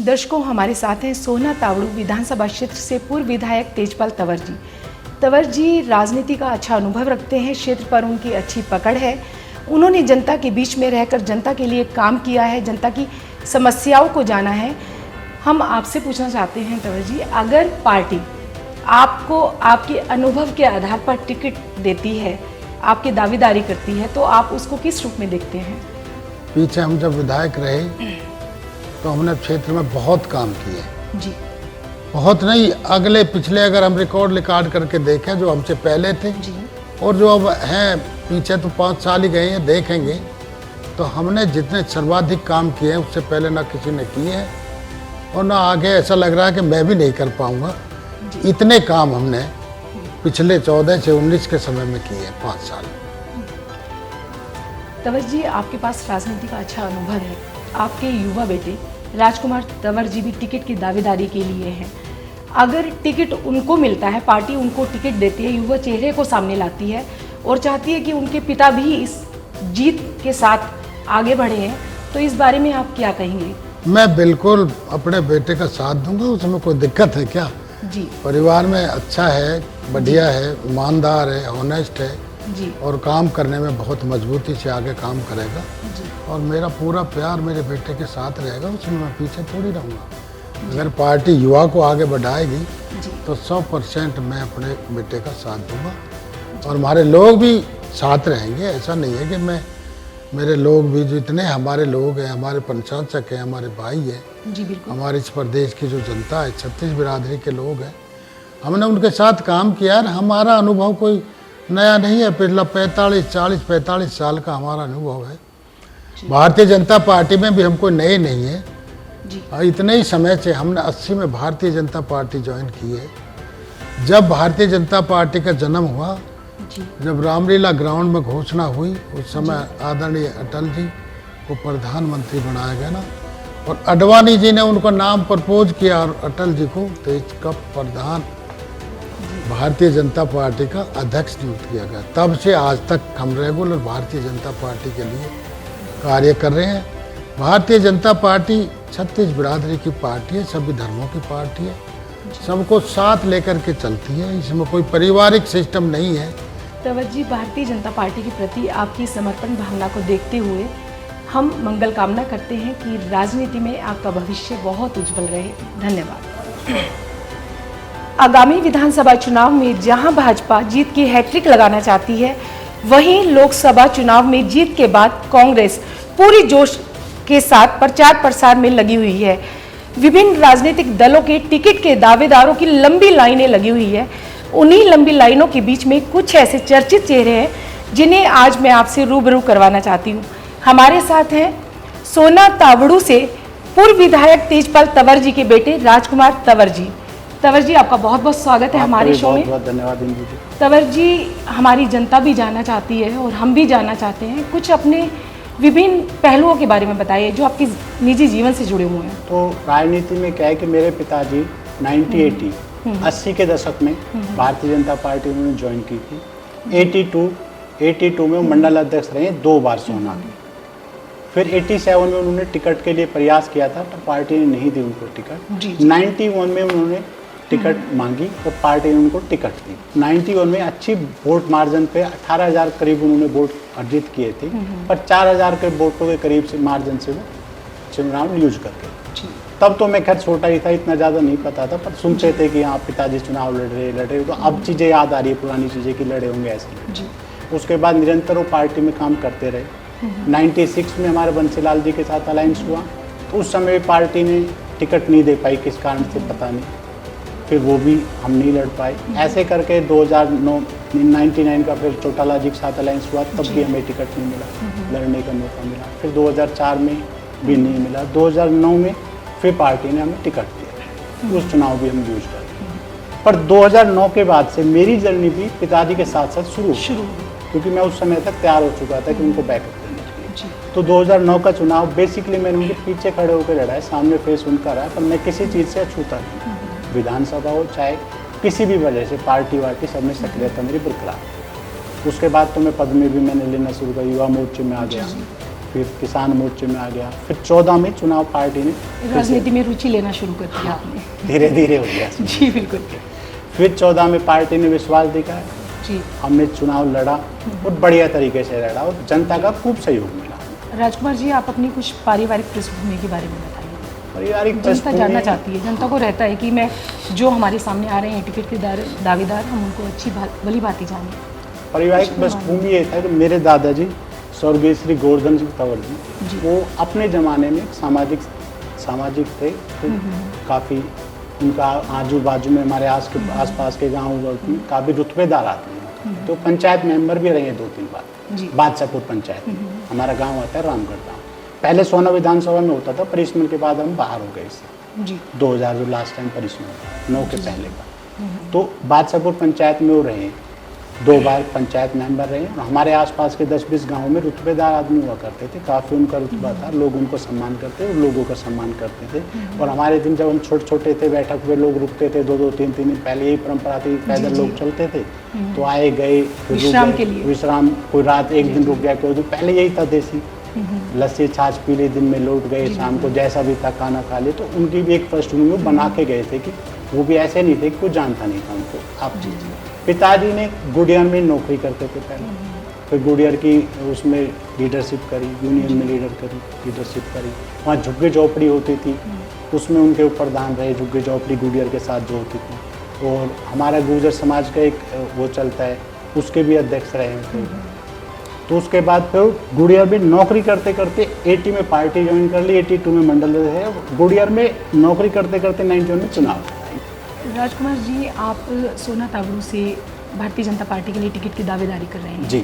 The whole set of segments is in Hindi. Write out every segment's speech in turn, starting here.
दर्शकों, हमारे साथ हैं सोना तावड़ू विधानसभा क्षेत्र से पूर्व विधायक तेजपाल तंवर जी। तंवर जी राजनीति का अच्छा अनुभव रखते हैं, क्षेत्र पर उनकी अच्छी पकड़ है। उन्होंने जनता के बीच में रहकर जनता के लिए काम किया है, जनता की समस्याओं को जाना है। हम आपसे पूछना चाहते हैं तंवर जी, अगर पार्टी आपको आपके अनुभव के आधार पर टिकट देती है, आपकी दावेदारी करती है, तो आप उसको किस रूप में देखते हैं? पीछे हम जब विधायक रहे तो हमने क्षेत्र में बहुत काम किए जी। बहुत नहीं, अगले पिछले अगर हम रिकॉर्ड करके देखें जो हमसे पहले थे जी। और जो अब हैं पीछे तो 5 साल ही गए हैं, देखेंगे तो हमने जितने सर्वाधिक काम किए हैं उससे पहले ना किसी ने किए हैं और ना आगे ऐसा लग रहा है कि मैं भी नहीं कर पाऊंगा। इतने काम हमने पिछले 14 से 19 के समय में किए हैं, 5 साल। तंवर जी, आपके पास राजनीति का अच्छा अनुभव है। आपके युवा बेटे राजकुमार तंवर जी भी टिकट की दावेदारी के लिए हैं। अगर टिकट उनको मिलता है, पार्टी उनको टिकट देती है, युवा चेहरे को सामने लाती है और चाहती है कि उनके पिता भी इस जीत के साथ आगे बढ़े हैं, तो इस बारे में आप क्या कहेंगे? मैं बिल्कुल अपने बेटे का साथ दूंगा, उसमें कोई दिक्कत है क्या? जी। परिवार में अच्छा है, बढ़िया है, ईमानदार है, ऑनेस्ट है जी। और काम करने में बहुत मजबूती से आगे काम करेगा जी। और मेरा पूरा प्यार मेरे बेटे के साथ रहेगा, उसमें मैं पीछे थोड़ी रहूँगा। अगर पार्टी युवा को आगे बढ़ाएगी तो 100% मैं अपने बेटे का साथ दूंगा और हमारे लोग भी साथ रहेंगे। ऐसा नहीं है कि मेरे लोग भी, जो इतने हमारे लोग हैं, हमारे प्रशंसक हैं, हमारे भाई हैं, जी बिल्कुल। हमारे इस प्रदेश की जो जनता है, 36 बिरादरी के लोग हैं, हमने उनके साथ काम किया है। हमारा अनुभव कोई नया नहीं है, पिछला 45 साल का हमारा अनुभव है। भारतीय जनता पार्टी में भी हम कोई नए नहीं है जी। इतने ही समय से हमने 80 में भारतीय जनता पार्टी ज्वाइन की है। जब भारतीय जनता पार्टी का जन्म हुआ, जी। जब रामलीला ग्राउंड में घोषणा हुई, उस समय आदरणीय अटल जी को प्रधानमंत्री बनाया गया ना, और अडवाणी जी ने उनको नाम प्रपोज किया और अटल जी को देश का प्रधान भारतीय जनता पार्टी का अध्यक्ष नियुक्त किया गया। तब से आज तक हम रेगुलर भारतीय जनता पार्टी के लिए कार्य कर रहे हैं। भारतीय जनता पार्टी 36 बिरादरी की पार्टी है, सभी धर्मों की पार्टी है, सबको साथ लेकर के चलती है, इसमें कोई पारिवारिक सिस्टम नहीं है। तंवर जी, भारतीय जनता पार्टी के प्रति आपकी समर्पण भावना को देखते हुए हम मंगल कामना करते हैं कि राजनीति में आपका भविष्य बहुत उज्जवल रहे। धन्यवाद। आगामी विधानसभा चुनाव में जहां भाजपा जीत की हैट्रिक लगाना चाहती है, वहीं लोकसभा चुनाव में जीत के बाद कांग्रेस पूरी जोश के साथ प्रचार प्रसार में लगी हुई है। विभिन्न राजनीतिक दलों के टिकट के दावेदारों की लंबी लाइनें लगी हुई है। उन्हीं लंबी लाइनों के बीच में कुछ ऐसे चर्चित चेहरे हैं जिन्हें आज मैं आपसे रूबरू करवाना चाहती हूँ। हमारे साथ हैं सोना तावड़ू से पूर्व विधायक तेजपाल तंवर जी के बेटे राजकुमार तंवर जी। तंवर जी, आपका बहुत बहुत स्वागत है हमारे शो में। बहुत धन्यवाद इंदु जी। तंवर जी, हमारी जनता भी जानना चाहती है और हम भी जानना चाहते हैं, कुछ अपने विभिन्न पहलुओं के बारे में बताइए जो आपके निजी जीवन से जुड़े हुए हैं। तो राजनीति में क्या है कि मेरे पिताजी 80 के दशक में भारतीय जनता पार्टी उन्होंने ज्वाइन की थी। 82 में वो मंडल अध्यक्ष रहे 2 बार सोना के। फिर 87 में उन्होंने टिकट के लिए प्रयास किया था, तो पार्टी ने नहीं दी उनको टिकट। 91 में उन्होंने टिकट मांगी और पार्टी ने उनको टिकट दी। 91 में अच्छी वोट मार्जिन पे 18,000 करीब उन्होंने वोट अर्जित किए थे, पर 4,000 के वोटों के करीब से मार्जिन से वो चुनाव लूज कर गए। तब तो मैं खैर छोटा ही था, इतना ज़्यादा नहीं पता था, पर सुनते थे कि हाँ पिताजी चुनाव लड़ रहे, तो अब चीज़ें याद आ रही है, पुरानी चीज़ें कि लड़े होंगे ऐसे। उसके बाद निरंतर वो पार्टी में काम करते रहे। 96 में हमारे बंसीलाल जी के साथ अलायंस हुआ, तो उस समय पार्टी ने टिकट नहीं दे पाई, किस कारण से पता नहीं, फिर वो भी हम नहीं लड़ पाए। ऐसे करके 99 का फिर चौटाला जी के साथ अलायंस हुआ, तब भी हमें टिकट नहीं मिला, लड़ने का मौका मिला। फिर 2004 में भी नहीं मिला। 2009 में फिर पार्टी ने हमें टिकट दिया, उस चुनाव भी हम लूज कर गए। पर 2009 के बाद से मेरी जर्नी भी पिताजी के साथ साथ शुरू क्योंकि मैं उस समय तक तैयार हो चुका था कि उनको बैकअप देने के लिए। तो 2009 का चुनाव बेसिकली मैंने उनके पीछे खड़े होकर लड़ा है, सामने फेस उनका रहा है, पर मैं किसी चीज़ से अछूता नहीं। विधानसभा हो चाहे किसी भी वजह से, पार्टी वार्टी सब में सक्रियता मेरी बरकरार। उसके बाद तो मैं पद में भी मैंने लेना शुरू किया, युवा मोर्चे में आ गया, फिर किसान मोर्चे में आ गया, फिर 14 में चुनाव पार्टी ने राजनीति में रुचि लेना शुरू कर दिया आपने। धीरे धीरे हो गया। जी बिल्कुल। फिर 14 में पार्टी ने विश्वास दिखाया, जी। हमने चुनाव लड़ा और बढ़िया तरीके से लड़ा और जनता का खूब सहयोग मिला। राजकुमार जी, आप अपनी कुछ पारिवारिक पृष्ठभूमि के बारे में बताइए। पारिवारिक जनता पृष्ठभूमि जानना चाहती है, जनता को रहता है कि मैं जो हमारे सामने आ रहे हैं टिकट के दावेदार, हम उनको अच्छी भली भांति जानें। पारिवारिक पृष्ठभूमि ये था कि मेरे दादाजी स्वर्गीय श्री गोवर्धन सिंह तंवर जी। जी, वो अपने ज़माने में सामाजिक थे, तो काफ़ी उनका आजू बाजू में हमारे आसपास के गाँव में काफ़ी रुतबेदार आदमी हैं, तो पंचायत मेंबर भी रहे हैं 2-3 बार। बादशाहपुर पंचायत में हमारा गांव आता है, रामगढ़ गांव। पहले सोना विधानसभा में होता था, परिसमन के बाद हम बाहर हो गए इससे। जी। 2000 जो लास्ट टाइम परिसमन 9 के पहले का, तो बादशाहपुर पंचायत में वो रहे, 2 बार पंचायत मेंबर रहे। हमारे आसपास के 10-20 गाँव में रुतबेदार आदमी हुआ करते थे, काफ़ी उनका रुतबा था, लोग उनको सम्मान करते और लोगों का सम्मान करते थे। और हमारे दिन जब हम छोटे थे, बैठक में लोग रुकते थे 2-2, 3-3 दिन पहले, यही परंपरा थी, पैदल लोग चलते थे, तो आए गए विश्राम के लिए, विश्राम, कोई रात एक दिन रुक गया, कोई दिन, पहले यही था देसी लस्सी छाछ पी ले, दिन में लौट गए, शाम को जैसा भी था खाना खा ले। तो उनकी भी एक पृष्ठभूमि वो बना के गए थे कि वो भी ऐसे नहीं थे कि कोई जानता नहीं था उनको। आप पिताजी ने गुडियर में नौकरी करते थे पहले, फिर गुडियर की उसमें लीडरशिप करी, यूनियन में लीडरशिप करी, वहाँ झुग्गी झोपड़ी होती थी, उसमें उनके ऊपर दान रहे, झुग्गी झोपड़ी गुडियर के साथ जो होती थी। और हमारा गुर्जर समाज का एक वो चलता है, उसके भी अध्यक्ष रहे हैं। तो उसके बाद फिर गुडियर में नौकरी करते करते 80 में पार्टी ज्वाइन कर ली, 82 में मंडल है, गुडियर में नौकरी करते करते 91 में चुनाव। राजकुमार जी, आप सोना तावड़ू से भारतीय जनता पार्टी के लिए टिकट की दावेदारी कर रहे हैं। जी।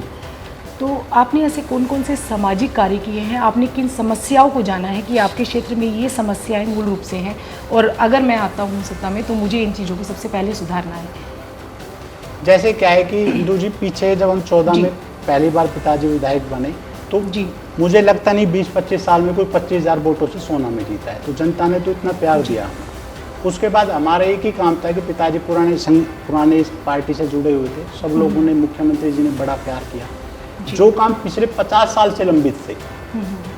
तो आपने ऐसे कौन कौन से सामाजिक कार्य किए हैं, आपने किन समस्याओं को जाना है कि आपके क्षेत्र में ये समस्याएं मूल रूप से हैं, और अगर मैं आता हूँ सत्ता में तो मुझे इन चीज़ों को सबसे पहले सुधारना है। जैसे क्या है कि इंदू जी, पीछे जब हम 14 में पहली बार पिताजी विधायक बने, तो मुझे लगता नहीं 20-25 साल में कोई 25,000 वोटों से सोना में जीता है। तो जनता ने तो इतना प्यार दिया हमें। उसके बाद हमारा एक ही काम था कि पिताजी पुराने इस पार्टी से जुड़े हुए थे, सब लोगों ने, मुख्यमंत्री जी ने बड़ा प्यार किया। जो काम पिछले 50 साल से लंबित थे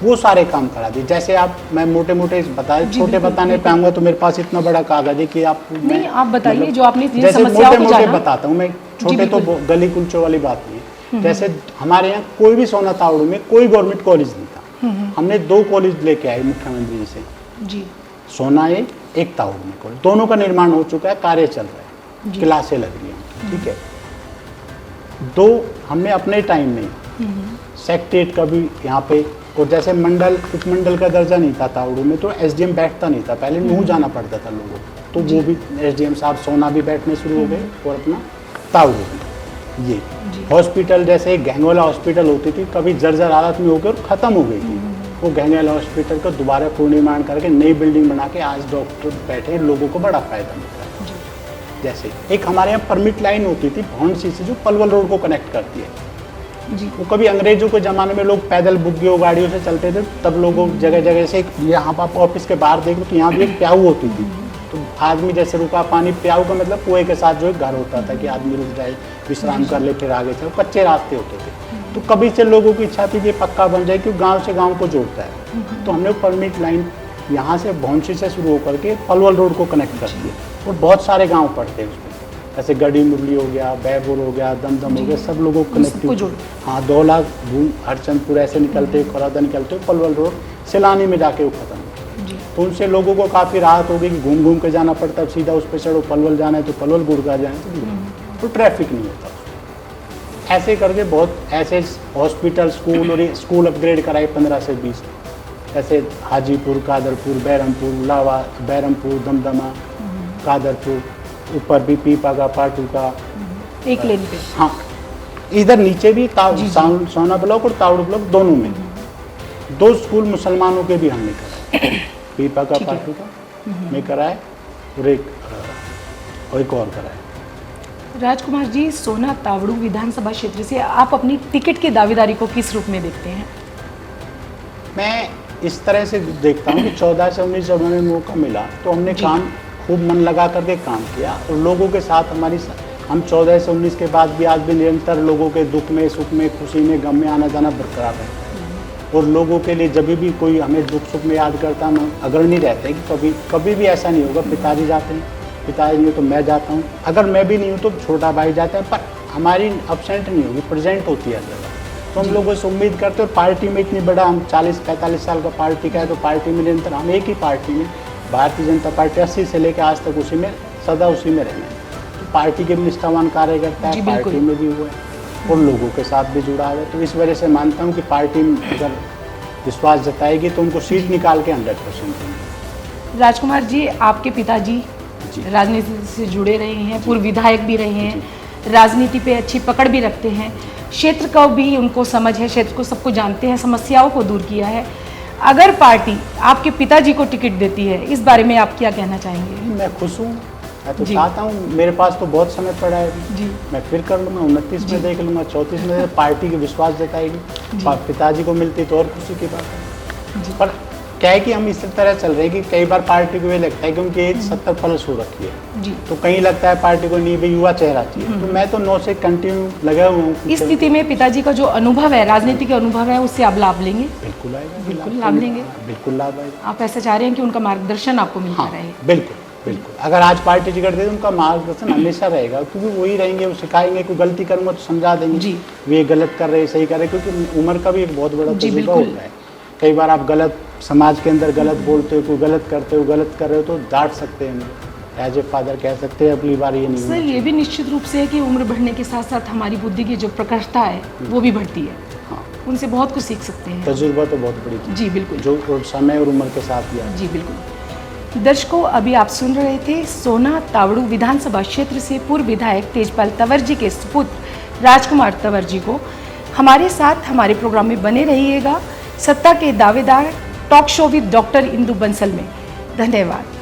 वो सारे काम करा दिए। जैसे मैं मोटे छोटे बताने पाऊंगा तो मेरे पास इतना बड़ा कागज है कि आप नहीं, आप बताइए जो आपने जैसे मोटे बताता हूँ मैं, छोटे तो गली कुलचों वाली बात नहीं है। जैसे हमारे यहाँ कोई भी सोना तावड़ू में कोई गवर्नमेंट कॉलेज नहीं था, हमने 2 कॉलेज लेके आए मुख्यमंत्री जी से, जी। सोना एक तावड़ू में कॉलेज, दोनों का निर्माण हो चुका है, कार्य चल रहा है, क्लासें लग रही हैं, ठीक है। 2 हमने अपने टाइम में सेक्रेटरीट का भी यहाँ पे, और जैसे उपमंडल का दर्जा नहीं था तावड़ू में, तो एसडीएम बैठता नहीं था, पहले न्यू जाना पड़ता था लोगों को, तो वो भी एसडीएम साहब सोना भी बैठने शुरू हो गए, और अपना तावड़ू में ये हॉस्पिटल, जैसे गहंगोला हॉस्पिटल होती थी, कभी जर्जर हालत में होकर ख़त्म हो गई थी, वो गहंगोला हॉस्पिटल को दोबारा पुनर्निर्माण करके नई बिल्डिंग बना के आज डॉक्टर बैठे, लोगों को बड़ा फायदा मिलता है। जैसे एक हमारे यहाँ परमिट लाइन होती थी भौंडसी से, जो पलवल रोड को कनेक्ट करती है जी। वो कभी अंग्रेजों के ज़माने में लोग पैदल बुग्गियों गाड़ियों से चलते थे, तब लोगों जगह जगह से, यहाँ पर ऑफिस के बाहर देखो तो यहाँ भी एक प्याऊ होती थी, तो आदमी जैसे रुका पानी, प्याऊ का मतलब कुएं के साथ जो एक घर होता था कि आदमी रुक जाए, विश्राम कर ले, फिर आगे चलो, कच्चे रास्ते होते थे। तो कभी से लोगों की इच्छा थी कि पक्का बन जाए, क्योंकि गाँव से गाँव को जोड़ता है। तो हमने परमिट लाइन यहाँ से भौंडसी से शुरू होकर के पलवल रोड को कनेक्ट कर दिया, और बहुत सारे गाँव पड़ते हैं उसमें, जैसे गढ़ी मुरली हो गया, बैपुर हो गया, दमदम हो गया, सब लोगों को कनेक्टिव, हाँ, दौला, हरचंदपुर ऐसे निकलते, खौरादा निकलते, पलवल रोड सिलानी में जाके वो खत्म हो। तो उनसे लोगों को काफ़ी राहत हो गई कि घूम घूम के जाना पड़ता, सीधा उस पर चढ़ो, पलवल जाना है तो पलवल, गुड़गांव जाना है तो ट्रैफिक नहीं होता। ऐसे करके बहुत ऐसे हॉस्पिटल, स्कूल, और स्कूल अपग्रेड कराए 15 से 20, जैसे हाजीपुर, कादरपुर, बैरमपुर, लावा, बैरमपुर, दमदमा, कादरपुर, ऊपर भी पीपा का, पाटू का, एक लेन पे, हाँ, इधर नीचे भी सोना ब्लॉक और तावड़ू ब्लॉक दोनों में 2 स्कूल मुसलमानों के भी हमने कराए, पीपा का, पाटू का में कराए, और एक और कराए। राजकुमार जी, सोना तावड़ू विधानसभा क्षेत्र से आप अपनी टिकट की दावेदारी को किस रूप में देखते हैं? मैं इस तरह से देखता हूँ कि 14 से 19 जब हमें मौका मिला तो हमने काम खूब मन लगा करके काम किया, और लोगों के साथ हम 14 से 19 के बाद भी आज भी निरंतर लोगों के दुख में, सुख में, खुशी में, गम में आना जाना बरकरार रहता है। और लोगों के लिए जब भी कोई हमें दुख सुख में याद करता हम अग्रणी रहते हैं कि कभी कभी भी ऐसा नहीं होगा पिताजी जाते हैं, पिताजी नहीं हो तो मैं जाता हूँ, अगर मैं भी नहीं हूँ तो छोटा भाई जाता है, पर हमारी अब्सेंट नहीं होगी, प्रेजेंट होती है जगह। तो हम लोगों से उम्मीद करते हैं पार्टी में इतनी बड़ा हम 40-45 साल का पार्टी का है, तो पार्टी में निरंतर हम एक ही पार्टी में भारतीय जनता पार्टी 80 से लेकर आज तक उसी में सदा उसी में रहना है। तो पार्टी के भी निष्ठावान कार्यकर्ता है, पार्टी में भी हुआ है और लोगों के साथ भी जुड़ा हुआ है। तो इस वजह से मानता हूँ कि पार्टी अगर विश्वास जताएगी तो उनको सीट निकाल के 100% देंगे। राजकुमार जी, आपके पिताजी राजनीति से जुड़े रहे हैं, पूर्व विधायक भी रहे हैं, राजनीति पे अच्छी पकड़ भी रखते हैं, क्षेत्र का भी उनको समझ है, क्षेत्र को सबको जानते हैं, समस्याओं को दूर किया है। अगर पार्टी आपके पिताजी को टिकट देती है, इस बारे में आप क्या कहना चाहेंगे? मैं खुश हूँ, मैं तो चाहता हूँ, मेरे पास तो बहुत समय पड़ा है अभी। जी, मैं फिर कर लूँगा, 29 में देख लूँगा, 34 में पार्टी की विश्वास जताएगी, पिताजी को मिलती तो और खुशी की बात है। पर क्या है कि हम इस तरह चल रहे हैं कि कई बार पार्टी को ये लगता है कि उनकी एज 70 प्लस हो रखी है जी, तो कहीं लगता है पार्टी को नहीं भाई युवा चेहरा चाहिए, तो मैं तो 9 से कंटिन्यू लगा हुआ हूँ। इस स्थिति में पिताजी का जो अनुभव है, राजनीति के अनुभव है, उससे आप लाभ लेंगे? बिल्कुल आएगा, बिल्कुल लाभ लेंगे। बिल्कुल लाभ आएगा। आप ऐसा चाह रहे हैं कि उनका मार्गदर्शन आपको मिलता रहे? बिल्कुल बिल्कुल। अगर आज पार्टी टिकट दे तो उनका मार्गदर्शन हमेशा रहेगा, क्योंकि वही रहेंगे, वो सिखाएंगे, कोई गलती करूँगा तो समझा देंगे जी, वे गलत कर रहे सही कर रहे, क्योंकि उम्र का भी एक बहुत बड़ा जी, तजुर्बा बिल्कुल। होता है। कई बार आप गलत समाज के अंदर गलत बोलते हो, कोई गलत करते हो, गलत कर रहे हो तो डांट सकते हैं मुझे, एज ए फादर कह सकते हैं अगली बार ये नहीं सर, ये भी निश्चित रूप से है कि उम्र बढ़ने के साथ साथ हमारी बुद्धि की जो प्रखरता है वो भी बढ़ती है। हाँ, उनसे बहुत कुछ सीख सकते हैं। तजुर्बा तो बहुत बड़ी चीज़ जी बिल्कुल, जो समय और उम्र के साथ ही आता है। जी बिल्कुल। दर्शकों, अभी आप सुन रहे थे सोना तावड़ू विधानसभा क्षेत्र से पूर्व विधायक तेजपाल तंवर जी के सुपुत्र राजकुमार तंवर जी को। हमारे साथ हमारे प्रोग्राम में बने रहिएगा सत्ता के दावेदार talk show with doctor Indu Bansal में। धन्यवाद।